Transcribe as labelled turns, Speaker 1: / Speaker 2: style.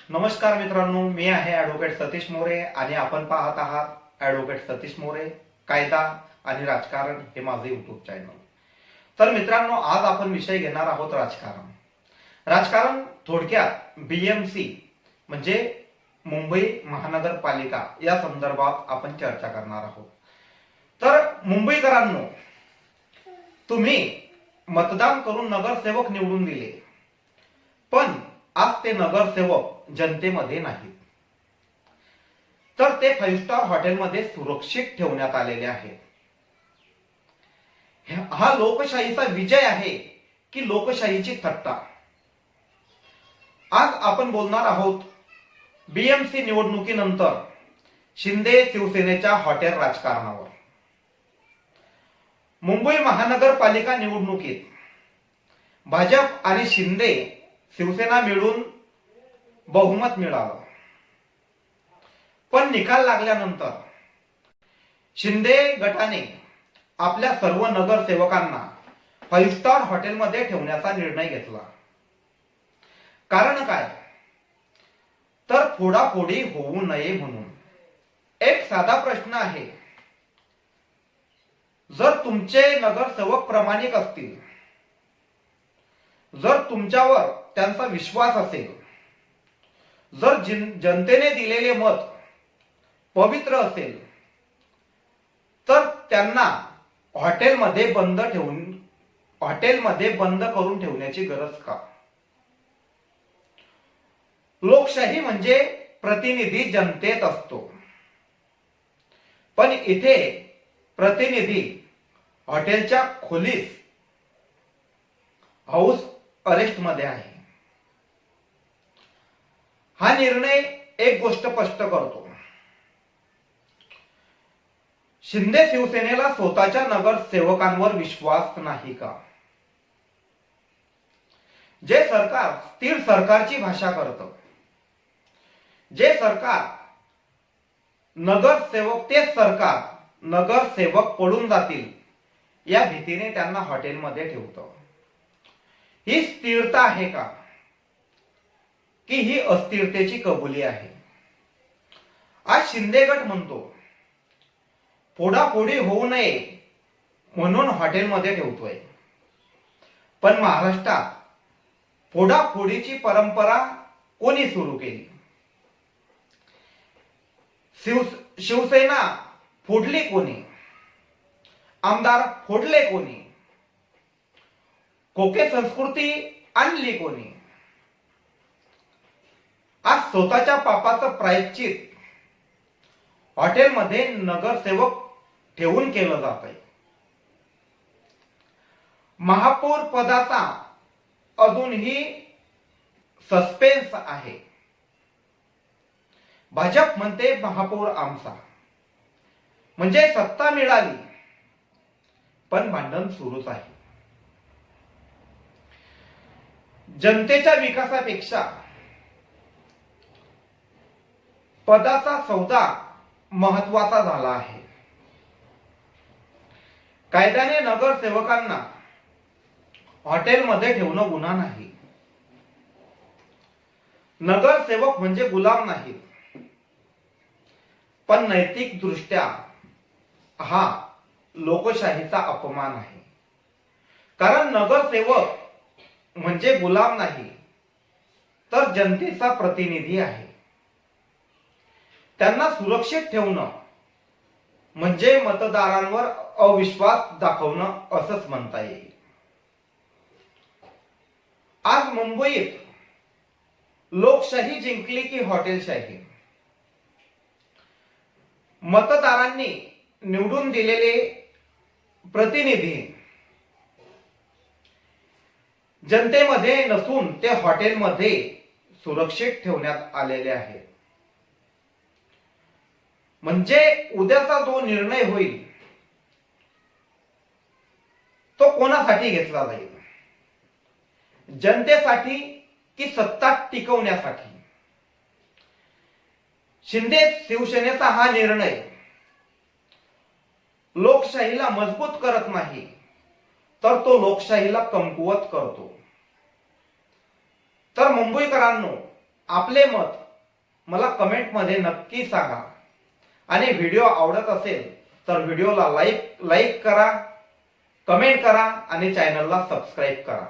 Speaker 1: नमस्कार मित्रांनो, मी आहे ॲडव्होकेट सतीश मोरे आणि आपण पाहत आहात ॲडव्होकेट सतीश मोरे कायदा आणि राजकारण हे माझे युट्यूब चॅनल। तर मित्रांनो, आज आपण विषय घेणार आहोत राजकारण थोडक्यात BMC म्हणजे मुंबई महानगरपालिका या संदर्भात आपण चर्चा करणार आहोत। तर मुंबईकरांनो, तुम्ही मतदान करून नगरसेवक निवडून दिले, पण आज ते नगरसेवक जनतेमध्ये नाहीत, तर ते 5 स्टार हॉटेलमध्ये सुरक्षित ठेवण्यात आलेले आहेत। हा लोकशाहीचा विजय आहे की लोकशाहीची थट्टा? आज आपण बोलणार आहोत BMC निवडणुकीनंतर शिंदे शिवसेनेच्या हॉटेल राजकारणावर। मुंबई महानगरपालिका निवडणुकीत भाजप आणि शिंदे शिवसेना मिळून बहुमत मिळालं, पण निकाल लागल्यानंतर शिंदे गटाने आपल्या सर्व नगरसेवकांना 5 स्टार हॉटेलमध्ये ठेवण्याचा निर्णय घेतला। कारण काय? तर फोडाफोडी होऊ नये म्हणून। एक साधा प्रश्न आहे, जर तुमचे नगरसेवक प्रामाणिक असतील, जर तुमच्यावर त्यांचा विश्वास असेल, जर जनतेने दिलेले मत पवित्र असेल, तर त्यांना हॉटेलमध्ये बंद करून ठेवण्याची गरज का? लोकशाही म्हणजे प्रतिनिधी जनतेत असतो, पण इथे प्रतिनिधी हॉटेलच्या खोलीत हाऊस अरेस्ट मध्ये आहे। हा निर्णय एक गोष्ट स्पष्ट करतो, शिंदे शिवसेनेला स्वतःच्या नगरसेवकांवर विश्वास नाही का? जे सरकार स्थिर सरकारची भाषा करतं, जे सरकार नगरसेवक पडून जातील या भीतीने त्यांना हॉटेलमध्ये ठेवतं। ही स्थिरता आहे का, की ही अस्थिरतेची कबुली आहे? आज शिंदे गट म्हणतो फोडाफोडी होऊ नये म्हणून हॉटेलमध्ये ठेवतोय, पण महाराष्ट्रात फोडाफोडीची परंपरा कोणी सुरू केली? शिवसेना फोडली कोणी? आमदार फोडले कोणी? कोके संस्कृती आणली कोणी? आज स्वतःच्या पापाचं प्रायश्चित हॉटेलमध्ये नगरसेवक ठेवून केलं जात आहे। महापौर पदाचा अजूनही सस्पेन्स आहे। भाजप म्हणते महापौर आमचा, म्हणजे सत्ता मिळाली पण भांडण सुरूच आहे। जनतेच्या विकासापेक्षा पदाचा सौदा महत्वाचा झाला आहे। कायद्याने नगरसेवकांना हॉटेलमध्ये ठेवणं गुन्हा नाही। नगरसेवक म्हणजे गुलाम नाही, पण नैतिक दृष्ट्या हा लोकशाहीचा अपमान आहे। कारण नगरसेवक म्हणजे गुलाम नाही, तर जनतेचा प्रतिनिधी आहे। त्यांना सुरक्षित ठेवणं म्हणजे मतदारांवर अविश्वास दाखवणं असंच म्हणता येईल। आज मुंबईत लोकशाही जिंकली की हॉटेलशाही? मतदारांनी निवडून दिलेले प्रतिनिधी जनतेमध्ये नसून ते हॉटेलमध्ये सुरक्षित ठेवण्यात आलेले आहेत। म्हणजे उद्याचा जो निर्णय होईल तो कोणासाठी घेतला जाईल? जनतेसाठी की सत्ता टिकवण्यासाठी? शिंदे शिवसेनेचा हा निर्णय लोकशाहीला मजबूत करत नाही, तर तो लोकशाहीला कमकुवत करतो। तर मुंबईकरांनो, आपले मत मला कमेंटमध्ये नक्की सांगा आणि व्हिडिओ आवडत असेल तर व्हिडिओला लाईक करा, कमेंट करा आणि चॅनलला सबस्क्राईब करा.